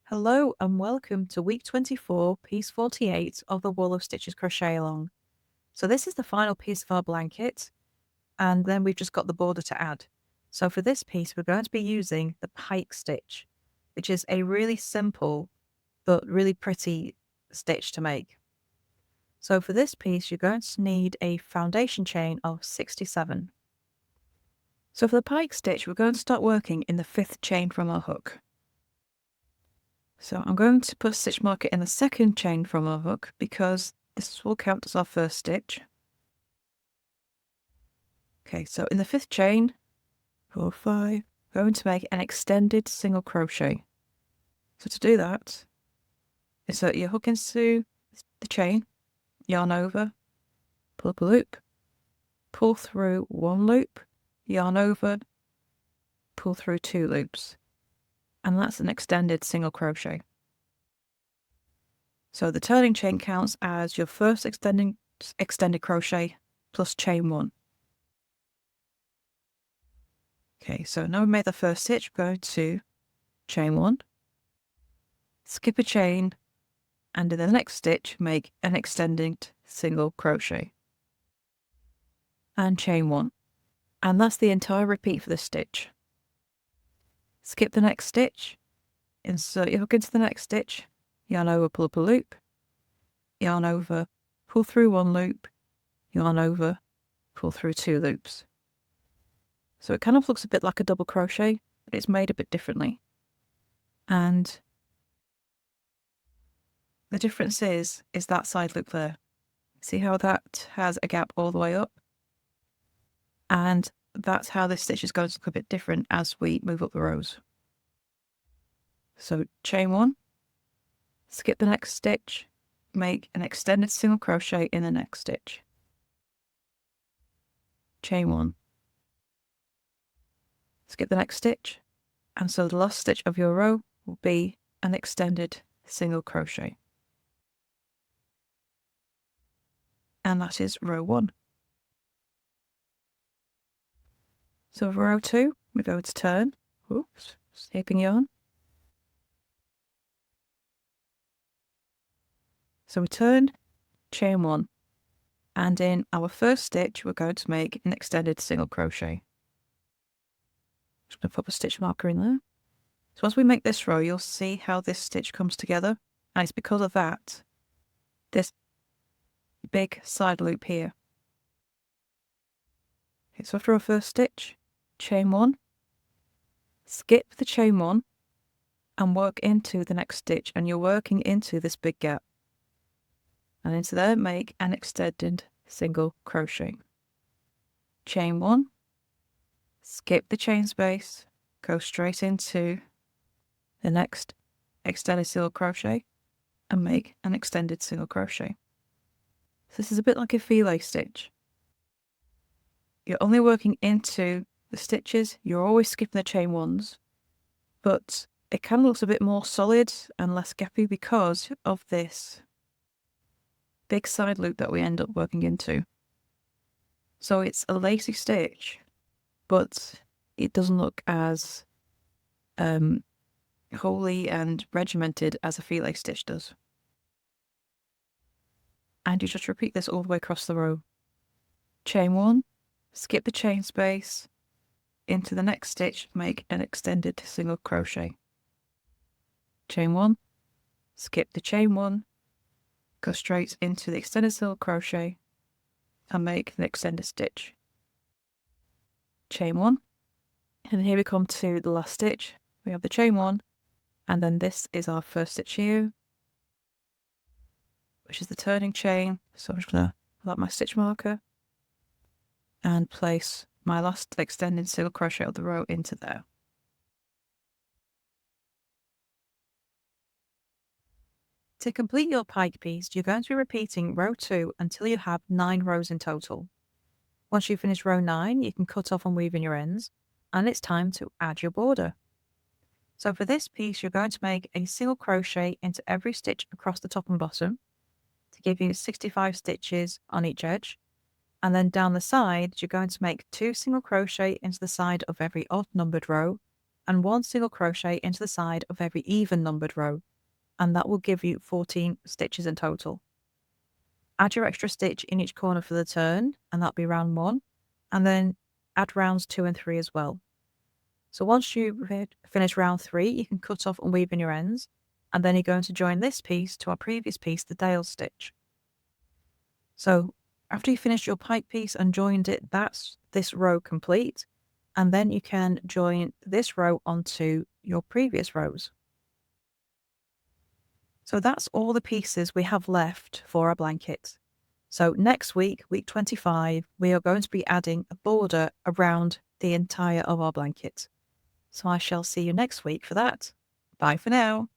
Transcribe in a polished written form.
Hello and welcome to week 24, piece 48 of the Wall of Stitches crochet along. So this is the final piece of our blanket, and then we've just got the border to add. So for this piece, we're going to be using the Pike stitch, which is a really simple but really pretty stitch to make. So for this piece, you're going to need a foundation chain of 67. So for the Pike stitch, we're going to start working in the 5th chain from our hook. So I'm going to put a stitch marker in the 2nd chain from our hook because this will count as our first stitch. Okay, so in the 5th chain, 4, 5, we're going to make an extended single crochet. So to do that, insert your hook into the chain, yarn over, pull up a loop, pull through 1 loop, yarn over, pull through 2 loops. And that's an extended single crochet. So the turning chain counts as your first extended crochet plus chain 1. Okay, so now we've made the first stitch, we're going to chain 1, skip a chain, and in the next stitch make an extended single crochet and chain 1. And that's the entire repeat for this stitch. Skip the next stitch, insert your hook into the next stitch, yarn over, pull up a loop, yarn over, pull through 1 loop, yarn over, pull through 2 loops. So it kind of looks a bit like a double crochet, but it's made a bit differently. And the difference is that side loop there. See how that has a gap all the way up? And that's how this stitch is going to look a bit different as we move up the rows. So chain 1, skip the next stitch, make an extended single crochet in the next stitch. Chain 1, skip the next stitch, and so the last stitch of your row will be an extended single crochet. And that is row 1. So for row 2, we're going to turn, skipping yarn. So we turn, chain 1, and in our first stitch, we're going to make an extended single crochet. Just going to pop a stitch marker in there. So as we make this row, you'll see how this stitch comes together, and it's because of that, this big side loop here. Okay, so after our first stitch, chain 1, skip the chain 1, and work into the next stitch, and you're working into this big gap. And into there, make an extended single crochet. Chain 1, skip the chain space, go straight into the next extended single crochet, and make an extended single crochet. So this is a bit like a filet stitch. You're only working into the stitches, you're always skipping the chain 1s, but it kind of looks a bit more solid and less gappy because of this big side loop that we end up working into. So it's a lacy stitch, but it doesn't look as holy and regimented as a filet stitch does. And you just repeat this all the way across the row. Chain 1, skip the chain space, into the next stitch, make an extended single crochet. Chain 1, skip the chain 1, go straight into the extended single crochet, and make an extended stitch. Chain 1, and here we come to the last stitch. We have the chain 1, and then this is our first stitch here, which is the turning chain. So I'm just going to pull out my stitch marker and place my last extended single crochet of the row into there. To complete your pike piece, you're going to be repeating row 2 until you have 9 rows in total. Once you finish row 9, you can cut off and weave in your ends, and it's time to add your border. So for this piece, you're going to make a single crochet into every stitch across the top and bottom to give you 65 stitches on each edge. And then down the side, you're going to make 2 single crochet into the side of every odd numbered row and 1 single crochet into the side of every even numbered row, and that will give you 14 stitches in total. Add your extra stitch in each corner for the turn, and that'll be round 1, and then add rounds 2 and 3 as well. So once you finish round 3, you can cut off and weave in your ends, and then you're going to join this piece to our previous piece, the dale stitch. So after you finished your pike piece and joined it, that's this row complete, and then you can join this row onto your previous rows. So that's all the pieces we have left for our blanket. So next week, week 25, we are going to be adding a border around the entire of our blanket. So I shall see you next week for that. Bye for now.